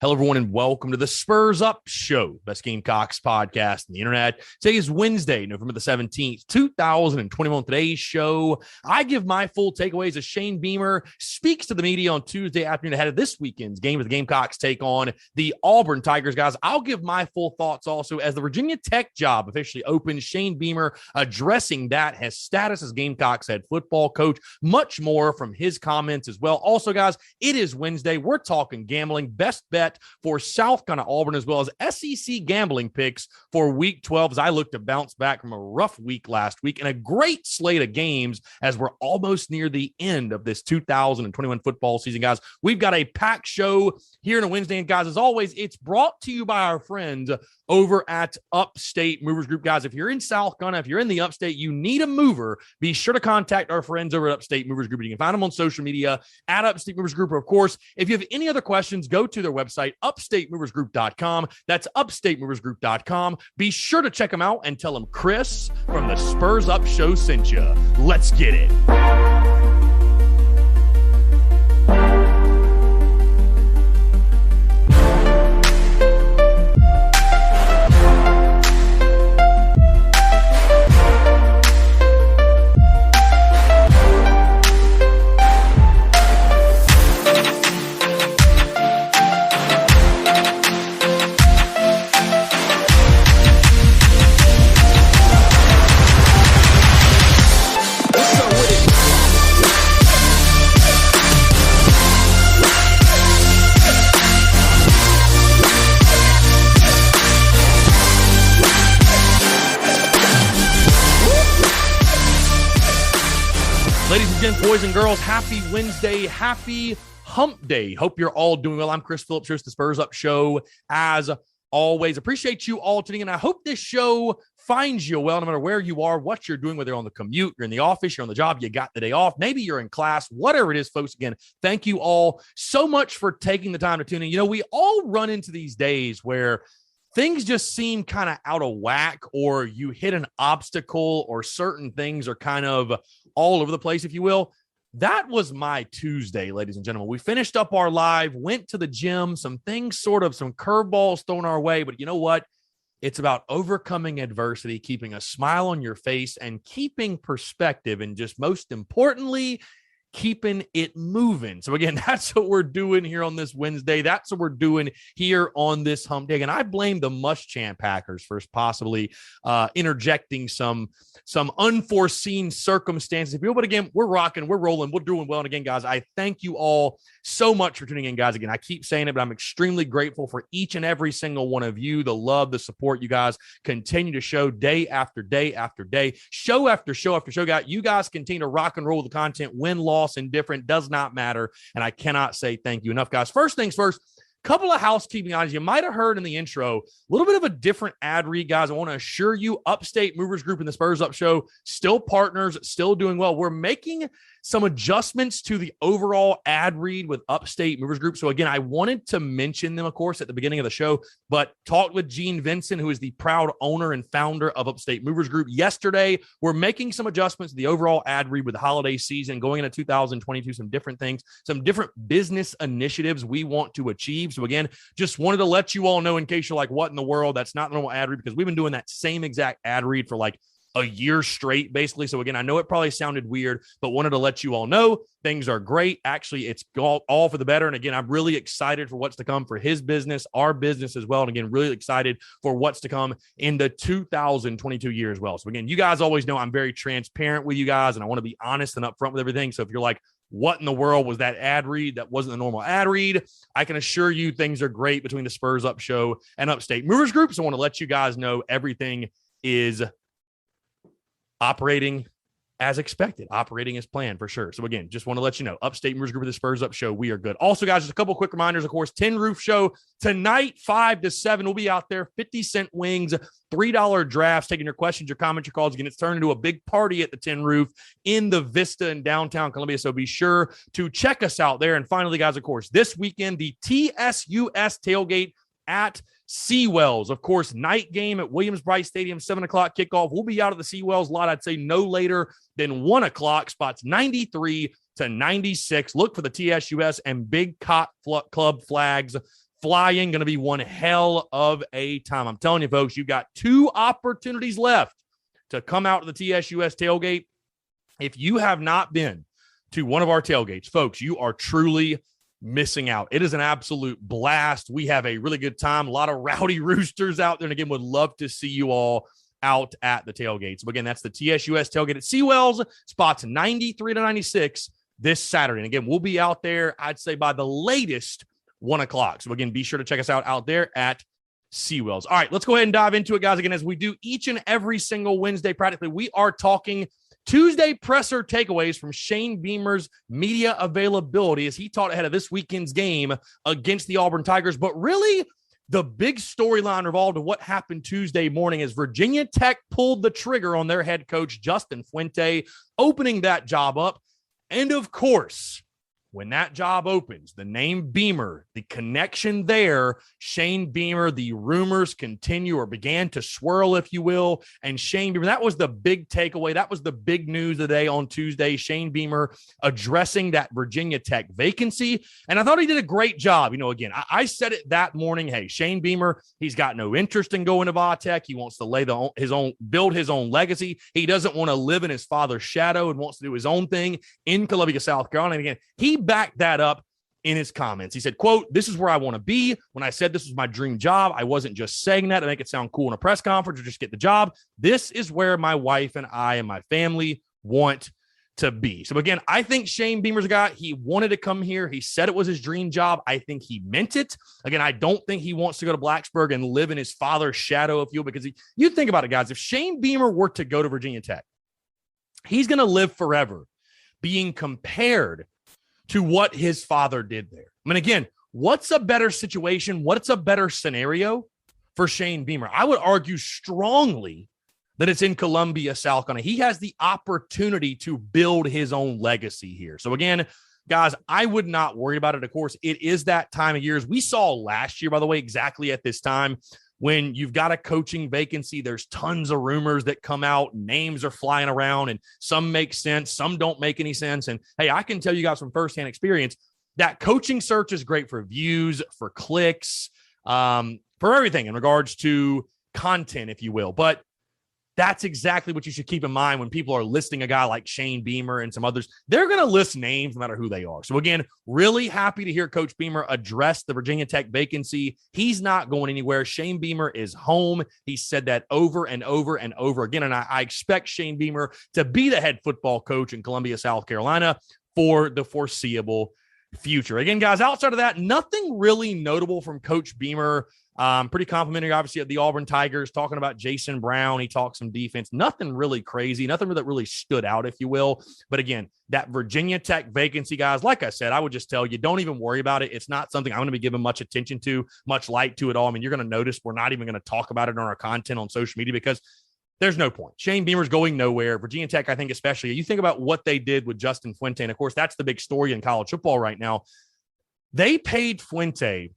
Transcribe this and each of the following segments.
Hello, everyone, and welcome to the Spurs Up Show, best Gamecocks podcast on the internet. Today is Wednesday, November the 17th, 2021. Today's show, I give my full takeaways as Shane Beamer speaks to the media on Tuesday afternoon ahead of this weekend's game as the Gamecocks take on the Auburn Tigers. Guys, I'll give my full thoughts also as the Virginia Tech job officially opens. Shane Beamer addressing that, his status as Gamecocks head football coach, much more from his comments as well. Also, guys, it is Wednesday. We're talking gambling, best bet for South Carolina Auburn, as well as SEC gambling picks for Week 12 as I look to bounce back from a rough week last week and a great slate of games as we're almost near the end of this 2021 football season. Guys, we've got a packed show here on a Wednesday, and guys, as always, it's brought to you by our friends over at Upstate Movers Group. Guys, if you're in South Carolina, if you're in the Upstate, you need a mover, be sure to contact our friends over at Upstate Movers Group. You can find them on social media at Upstate Movers Group. Or of course, if you have any other questions, go to their website, upstatemoversgroup.com. That's upstatemoversgroup.com. Be sure to check them out and tell them Chris from the Spurs Up Show sent you. Let's get it. Boys and girls, happy Wednesday, happy hump day. Hope you're all doing well. I'm Chris Phillips, here's the Spurs Up Show. As always, appreciate you all tuning in. I hope this show finds you well, no matter where you are, what you're doing, whether you're on the commute, you're in the office, you're on the job, you got the day off, maybe you're in class, whatever it is, folks. Again, thank you all so much for taking the time to tune in. You know, we all run into these days where things just seem kind of out of whack, or you hit an obstacle, or certain things are kind of all over the place, if you will. That was my Tuesday, ladies and gentlemen. We finished up our live, went to the gym, some things, some curveballs thrown our way, but you know what? It's about overcoming adversity, keeping a smile on your face, and keeping perspective, and just most importantly, keeping it moving. So again, that's what we're doing here on this Wednesday. That's what we're doing here on this hump day. And I blame the Muschamp Packers for possibly interjecting some unforeseen circumstances. But again, we're rocking, we're rolling, we're doing well. And again, guys, I thank you all so much for tuning in, guys. Again, I keep saying it, but I'm extremely grateful for each and every single one of you, the love, the support you guys continue to show day after day after day, show after show after show. Guys, you guys continue to rock and roll with the content, win, loss, indifferent, does not matter. And I cannot say thank you enough, guys. First things first, couple of housekeeping items. You might have heard in the intro, a little bit of a different ad read, guys. I want to assure you, Upstate Movers Group and the Spurs Up Show, still partners, still doing well. We're making some adjustments to the overall ad read with Upstate Movers Group. So again, I wanted to mention them, of course, at the beginning of the show, but talked with Gene Vincent, who is the proud owner and founder of Upstate Movers Group yesterday. We're making some adjustments to the overall ad read with the holiday season going into 2022, some different things, some different business initiatives we want to achieve. So again, just wanted to let you all know, in case you're like, what in the world? That's not normal ad read, because we've been doing that same exact ad read for like a year straight, basically. So again, I know it probably sounded weird, but wanted to let you all know things are great. Actually, it's all for the better. And again, I'm really excited for what's to come for his business, our business as well. And again, really excited for what's to come in the 2022 year as well. So again, you guys always know I'm very transparent with you guys, and I want to be honest and upfront with everything. So if you're like, what in the world was that ad read? That wasn't the normal ad read. I can assure you things are great between the Spurs Up Show and Upstate Movers Group. So I want to let you guys know everything is operating as expected, operating as planned for sure. So again, just want to let you know, Upstate Movers Group of the Spurs Up Show, we are good. Also, guys, just a couple quick reminders. Of course, Tin Roof Show tonight, 5 to 7. We'll be out there, 50-cent wings, $3 drafts, taking your questions, your comments, your calls. Again, it's turned into a big party at the Tin Roof in the Vista in downtown Columbia. So be sure to check us out there. And finally, guys, of course, this weekend, the TSUS tailgate at Seawells. Of course, night game at Williams-Brice Stadium, 7 o'clock kickoff. We'll be out of the Seawells lot, I'd say no later than 1 o'clock, spots 93 to 96. Look for the TSUS and Big Cot Club flags flying. Going to be one hell of a time. I'm telling you, folks, you've got 2 opportunities left to come out to the TSUS tailgate. If you have not been to one of our tailgates, folks, you are truly missing out. It is an absolute blast. We have a really good time. A lot of rowdy roosters out there. And again, would love to see you all out at the tailgate. So again, that's the TSUS tailgate at Seawells, spots 93 to 96 this Saturday. And again, we'll be out there, I'd say by the latest 1 o'clock. So again, be sure to check us out there at Seawells. All right, let's go ahead and dive into it, guys. Again, as we do each and every single Wednesday, practically, we are talking Tuesday presser takeaways from Shane Beamer's media availability as he talked ahead of this weekend's game against the Auburn Tigers. But really, the big storyline revolved to what happened Tuesday morning as Virginia Tech pulled the trigger on their head coach, Justin Fuente, opening that job up. And of course, when that job opens, the name Beamer, the connection there, Shane Beamer, the rumors continue or began to swirl, if you will. And Shane Beamer, that was the big takeaway. That was the big news today on Tuesday. Shane Beamer addressing that Virginia Tech vacancy. And I thought he did a great job. You know, again, I said it that morning. Hey, Shane Beamer, he's got no interest in going to Va-Tech. He wants to build his own legacy. He doesn't want to live in his father's shadow and wants to do his own thing in Columbia, South Carolina. And again, he backed that up in his comments. He said, quote, "This is where I want to be. When I said this was my dream job, I wasn't just saying that to make it sound cool in a press conference or just get the job. This is where my wife and I and my family want to be." So again, I think Shane Beamer's a guy. He wanted to come here. He said it was his dream job. I think he meant it. Again, I don't think he wants to go to Blacksburg and live in his father's shadow, if you will, because you think about it, guys. If Shane Beamer were to go to Virginia Tech, he's going to live forever being compared to what his father did there. I mean, again, what's a better situation? What's a better scenario for Shane Beamer? I would argue strongly that it's in Columbia, South Carolina. He has the opportunity to build his own legacy here. So again, guys, I would not worry about it. Of course, it is that time of year. As we saw last year, by the way, exactly at this time, when you've got a coaching vacancy, there's tons of rumors that come out, names are flying around, and some make sense, some don't make any sense. And hey, I can tell you guys from firsthand experience that coaching search is great for views, for clicks, for everything in regards to content, if you will. But that's exactly what you should keep in mind when people are listing a guy like Shane Beamer and some others. They're going to list names no matter who they are. So again, really happy to hear Coach Beamer address the Virginia Tech vacancy. He's not going anywhere. Shane Beamer is home. He said that over and over and over again. And I expect Shane Beamer to be the head football coach in Columbia, South Carolina for the foreseeable future. Again, guys, outside of that, nothing really notable from Coach Beamer. Pretty complimentary, obviously, of the Auburn Tigers, talking about Jason Brown. He talked some defense. Nothing really crazy. Nothing that really stood out, if you will. But again, that Virginia Tech vacancy, guys, like I said, I would just tell you, don't even worry about it. It's not something I'm going to be giving much attention to, much light to at all. I mean, you're going to notice we're not even going to talk about it on our content on social media because there's no point. Shane Beamer's going nowhere. Virginia Tech, I think especially, you think about what they did with Justin Fuente. And, of course, that's the big story in college football right now. They paid Fuente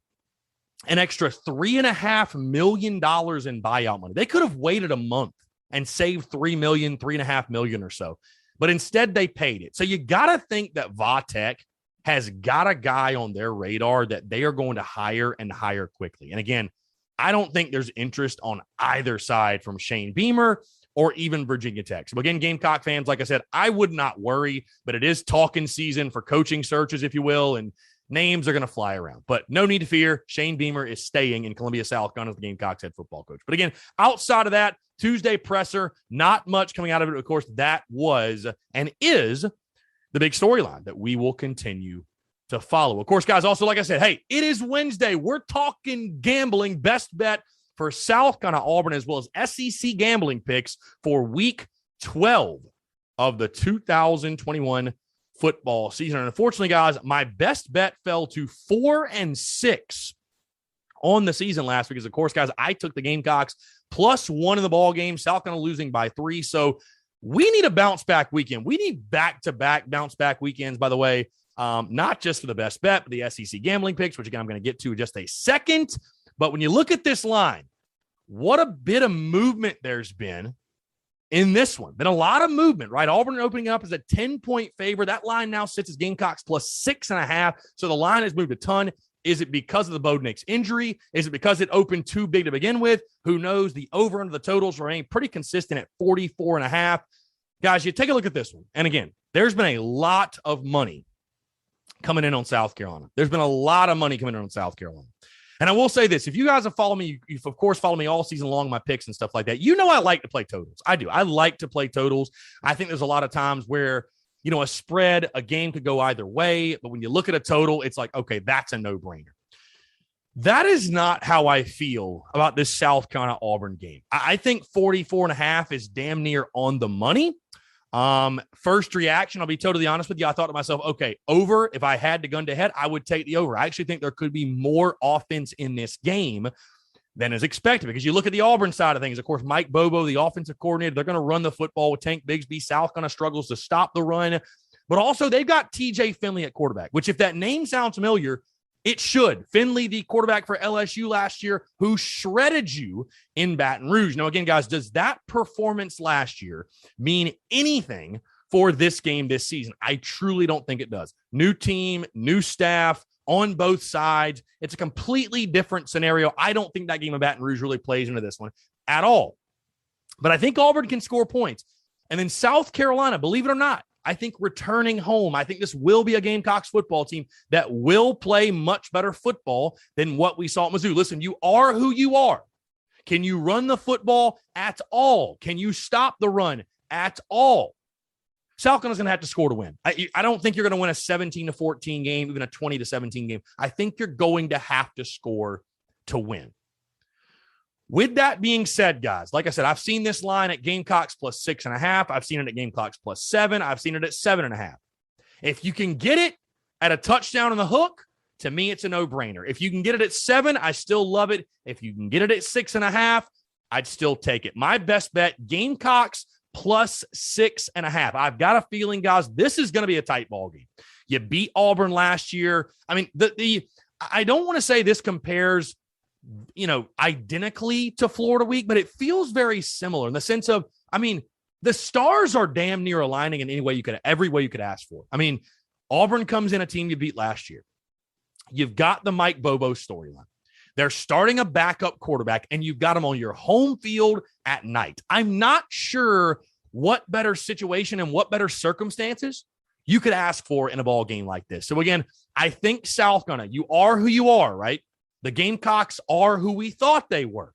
an extra $3.5 million in buyout money. They could have waited a month and saved $3 million, $3.5 million or so. But instead, they paid it. So you got to think that Va-Tech has got a guy on their radar that they are going to hire and hire quickly. And again, I don't think there's interest on either side from Shane Beamer or even Virginia Tech. So again, Gamecock fans, like I said, I would not worry, but it is talking season for coaching searches, if you will, and names are going to fly around, but no need to fear. Shane Beamer is staying in Columbia, South Carolina as the Gamecocks head football coach. But again, outside of that, Tuesday presser, not much coming out of it. Of course, that was and is the big storyline that we will continue to follow. Of course, guys, also, like I said, hey, it is Wednesday. We're talking gambling, best bet for South Carolina Auburn, as well as SEC gambling picks for week 12 of the 2021 football season. And unfortunately, guys, my best bet fell to 4-6 on the season last week. Because, of course, guys, I took the Gamecocks +1 in the ball game. South Carolina losing by 3. So we need a bounce back weekend. We need back-to-back bounce back weekends, by the way, not just for the best bet, but the SEC gambling picks, which again, I'm going to get to in just a second. But when you look at this line, what a bit of movement there's been in this one. Been a lot of movement, right? Auburn opening up as a 10-point favorite. That line now sits as Gamecocks +6.5. So the line has moved a ton. Is it because of the Bo Nix injury? Is it because it opened too big to begin with? Who knows? The over under the totals remain pretty consistent at 44.5. Guys, you take a look at this one. And again, there's been a lot of money coming in on South Carolina. There's been a lot of money coming in on South Carolina. And I will say this, if you guys have followed me, you've of course followed me all season long, my picks and stuff like that. You know I like to play totals. I do. I like to play totals. I think there's a lot of times where, you know, a spread, a game could go either way. But when you look at a total, it's like, okay, that's a no-brainer. That is not how I feel about this South Carolina Auburn game. I think 44.5 is damn near on the money. First reaction, I'll be totally honest with you. I thought to myself, okay, over. If I had to gun to head, I would take the over. I actually think there could be more offense in this game than is expected, because you look at the Auburn side of things. Of course, Mike Bobo, the offensive coordinator, they're going to run the football with Tank Bigsby. South kind of struggles to stop the run, but also they've got TJ Finley at quarterback, which, if that name sounds familiar, it should. Finley, the quarterback for LSU last year, who shredded you in Baton Rouge. Now, again, guys, does that performance last year mean anything for this game this season? I truly don't think it does. New team, new staff on both sides. It's a completely different scenario. I don't think that game of Baton Rouge really plays into this one at all. But I think Auburn can score points. And then South Carolina, believe it or not, I think returning home, I think this will be a Gamecocks football team that will play much better football than what we saw at Mizzou. Listen, you are who you are. Can you run the football at all? Can you stop the run at all? South Carolina's going to have to score to win. I don't think you're going to win a 17-14 game, even a 20-17 game. I think you're going to have to score to win. With that being said, guys, like I said, I've seen this line at Gamecocks plus 6.5. I've seen it at Gamecocks plus 7. I've seen it at 7.5. If you can get it at a touchdown on the hook, to me, it's a no-brainer. If you can get it at 7, I still love it. If you can get it at 6.5, I'd still take it. My best bet, Gamecocks plus 6.5. I've got a feeling, guys, this is going to be a tight ball game. You beat Auburn last year. I mean, I don't want to say this compares, you know, identically to Florida week, but it feels very similar in the sense of, I mean, the stars are damn near aligning in every way you could ask for. I mean, Auburn comes in a team you beat last year. You've got the Mike Bobo storyline. They're starting a backup quarterback, and you've got them on your home field at night. I'm not sure what better situation and what better circumstances you could ask for in a ball game like this. So again, I think South Carolina, you are who you are, right? The Gamecocks are who we thought they were.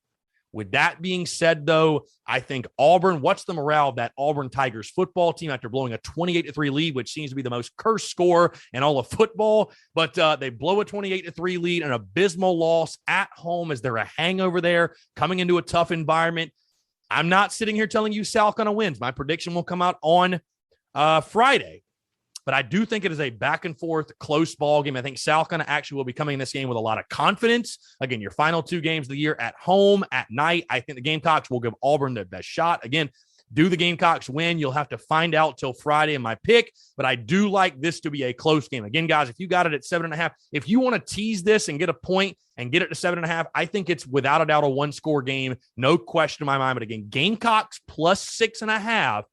With that being said, though, I think Auburn, what's the morale of that Auburn Tigers football team after blowing a 28-3 lead, which seems to be the most cursed score in all of football? But they blow a 28-3 lead, an abysmal loss at home as they're a hangover there, coming into a tough environment. I'm not sitting here telling you South Carolina wins. My prediction will come out on Friday. But I do think it is a back-and-forth, close ball game. I think South Carolina actually will be coming in this game with a lot of confidence. Again, your final 2 games of the year at home, at night. I think the Gamecocks will give Auburn their best shot. Again, do the Gamecocks win? You'll have to find out till Friday in my pick. But I do like this to be a close game. Again, guys, if you got it at 7.5, if you want to tease this and get a point and get it to 7.5, I think it's without a doubt a one-score game. No question in my mind. But again, Gamecocks plus 6.5,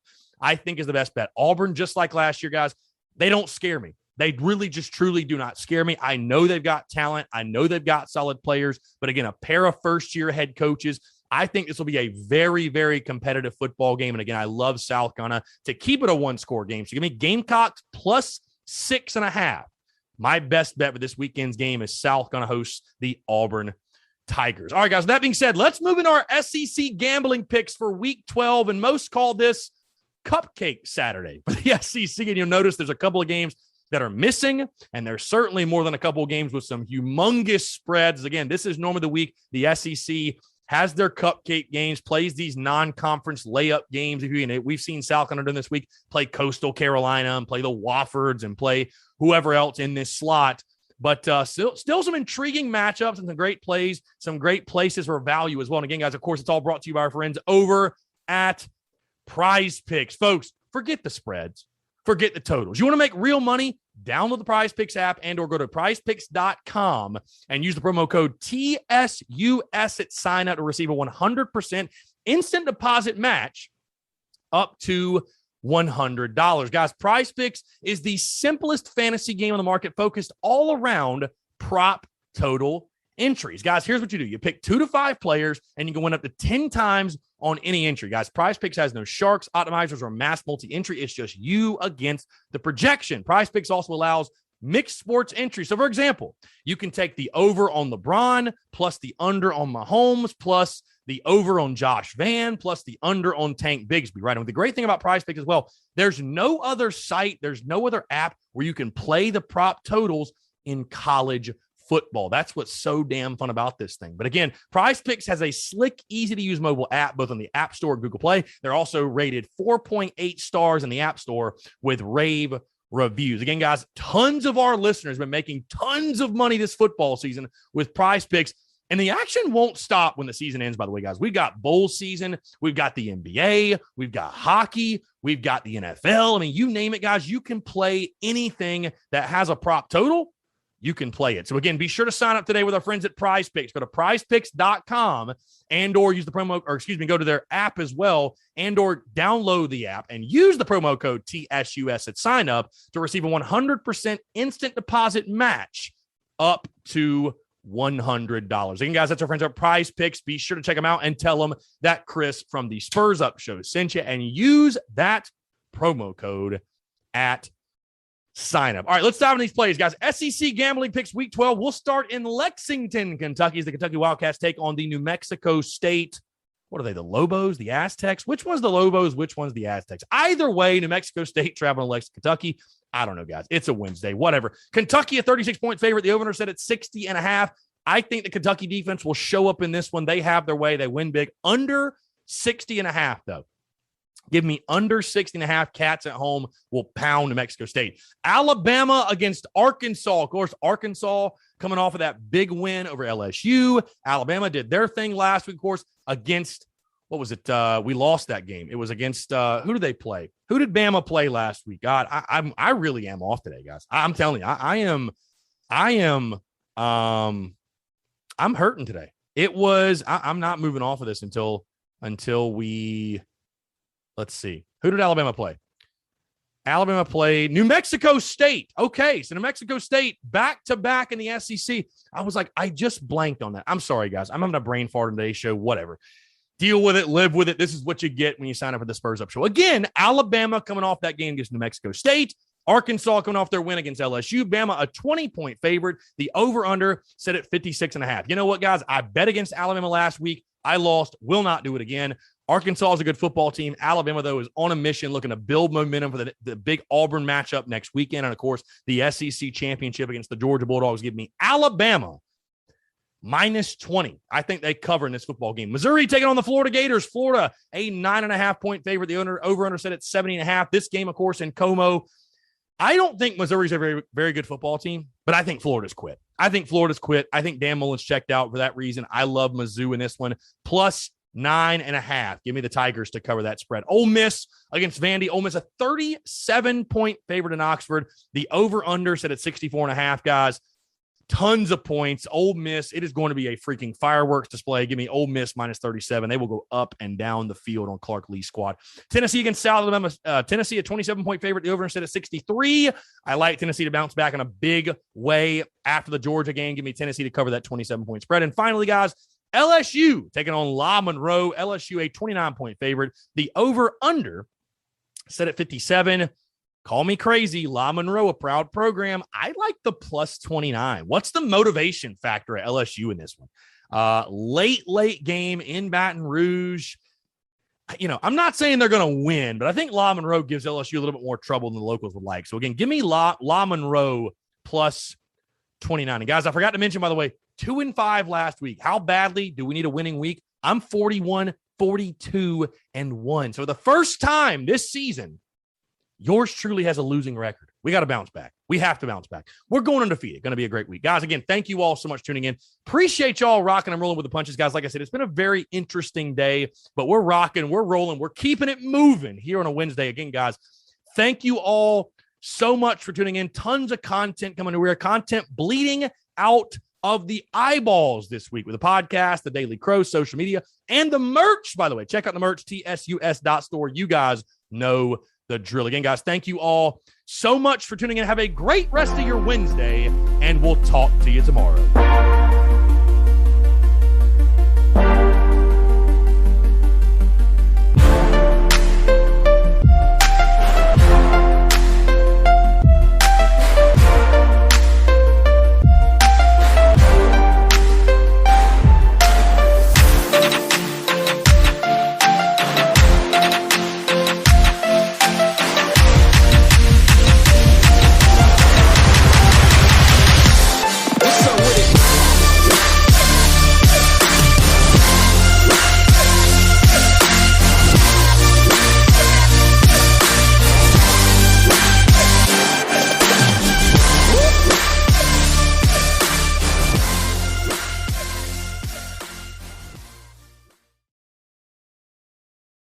I think is the best bet. Auburn, just like last year, guys, they don't scare me. They really just truly do not scare me. I know they've got talent. I know they've got solid players. But again, a pair of first-year head coaches. I think this will be a very, very competitive football game. And again, I love South Carolina to keep it a one-score game. So give me Gamecocks plus 6.5. My best bet for this weekend's game is South Carolina hosts the Auburn Tigers. All right, guys, with that being said, let's move into our SEC gambling picks for Week 12. And most call this Cupcake Saturday for the SEC, and you'll notice there's a couple of games that are missing, and there's certainly more than a couple of games with some humongous spreads. Again, this is normally the week the SEC has their cupcake games, plays these non-conference layup games. We've seen South Carolina this week play Coastal Carolina and play the Woffords and play whoever else in this slot. But still some intriguing matchups and some great plays, some great places for value as well. And again, guys, of course, it's all brought to you by our friends over at Prize Picks. Folks, forget the spreads. Forget the totals. You want to make real money? Download the Prize Picks app and or go to prizepicks.com and use the promo code TSUS at sign up to receive a 100% instant deposit match up to $100. Guys, Prize Picks is the simplest fantasy game on the market, focused all around prop total entries. Guys, here's what you do. You pick 2 to 5 players, and you can win up to 10 times on any entry. Guys, Prize Picks has no sharks, optimizers, or mass multi-entry. It's just you against the projection. Prize Picks also allows mixed sports entry. So, for example, you can take the over on LeBron plus the under on Mahomes plus the over on Josh Van plus the under on Tank Bigsby, right? And the great thing about Prize Picks as well, there's no other site, there's no other app where you can play the prop totals in college football. That's what's so damn fun about this thing. But again, Prize Picks has a slick, easy-to-use mobile app, both on the App Store and Google Play. They're also rated 4.8 stars in the App Store with rave reviews. Again, guys, tons of our listeners have been making tons of money this football season with Prize Picks. And the action won't stop when the season ends, by the way, guys. We've got bowl season. We've got the NBA. We've got hockey. We've got the NFL. I mean, you name it, guys. You can play anything that has a prop total. You can play it. So again, be sure to sign up today with our friends at Prize Picks. Go to prizepicks.com and or use the promo, or excuse me, go to their app as well and or download the app and use the promo code TSUS at sign up to receive a 100% instant deposit match up to $100. Again, guys, that's our friends at Prize Picks. Be sure to check them out and tell them that Chris from the Spurs Up Show sent you and use that promo code at sign up. All right, let's dive into these plays, guys. SEC gambling picks week 12. We'll start in Lexington, Kentucky, as the Kentucky Wildcats take on the New Mexico State. What are they, the Lobos, the Aztecs? Which one's the Lobos? Which one's the Aztecs? Either way, New Mexico State traveling to Lexington, Kentucky. I don't know, guys. It's a Wednesday, whatever. Kentucky, a 36-point favorite. The over-under set at 60.5. I think the Kentucky defense will show up in this one. They have their way. They win big. Under 60.5, though. Give me under 60.5. Cats at home will pound New Mexico State. Alabama against Arkansas. Of course, Arkansas coming off of that big win over LSU. Alabama did their thing last week, of course, against, what was it? We lost that game. It was against, who did they play? Who did Bama play last week? God, I really am off today, guys. I'm telling you, I'm hurting today. It was, I'm not moving off of this until we, let's see. Who did Alabama play? Alabama played New Mexico State. Okay, so New Mexico State back-to-back in the SEC. I was like, I just blanked on that. I'm sorry, guys. I'm having a brain fart in today's show, whatever. Deal with it, live with it. This is what you get when you sign up for the Spurs Up Show. Again, Alabama coming off that game against New Mexico State. Arkansas coming off their win against LSU. Bama, a 20-point favorite. The over-under set at 56.5. You know what, guys? I bet against Alabama last week. I lost. Will not do it again. Arkansas is a good football team. Alabama, though, is on a mission looking to build momentum for the big Auburn matchup next weekend. And, of course, the SEC championship against the Georgia Bulldogs. Give me Alabama minus 20. I think they cover in this football game. Missouri taking on the Florida Gators. Florida, a 9.5-point favorite. The over-under set at 70.5. This game, of course, in Como. I don't think Missouri's a very, very good football team, but I think Florida's quit. I think Dan Mullen's checked out for that reason. I love Mizzou in this one. Plus 9.5. Give me the Tigers to cover that spread. Ole Miss against Vandy. Ole Miss, a 37-point favorite in Oxford. The over-under set at 64.5, guys. Tons of points. Ole Miss, it is going to be a freaking fireworks display. Give me Ole Miss minus 37. They will go up and down the field on Clark Lee's squad. Tennessee against South Alabama. Tennessee, a 27-point favorite. The over set at 63. I like Tennessee to bounce back in a big way after the Georgia game. Give me Tennessee to cover that 27-point spread. And finally, guys, LSU taking on La Monroe. LSU, a 29-point favorite. The over-under set at 57. Call me crazy. La Monroe, a proud program. I like the plus 29. What's the motivation factor at LSU in this one? Late game in Baton Rouge. You know, I'm not saying they're going to win, but I think La Monroe gives LSU a little bit more trouble than the locals would like. So, again, give me La Monroe plus 29. And, guys, I forgot to mention, by the way, 2-5 last week. How badly do we need a winning week? I'm 41, 42, and 1. So, the first time this season, yours truly has a losing record. We got to bounce back. We have to bounce back. We're going undefeated. Going to be a great week. Guys, again, thank you all so much for tuning in. Appreciate y'all rocking and rolling with the punches, guys. Like I said, it's been a very interesting day, but we're rocking, we're rolling, we're keeping it moving here on a Wednesday. Again, guys, thank you all so much for tuning in. Tons of content coming to where content bleeding out of the eyeballs this week with the podcast, the Daily Crow, social media, and the merch, by the way. Check out the merch, tsus.store. You guys know the drill. Again, guys, thank you all so much for tuning in. Have a great rest of your Wednesday, and we'll talk to you tomorrow.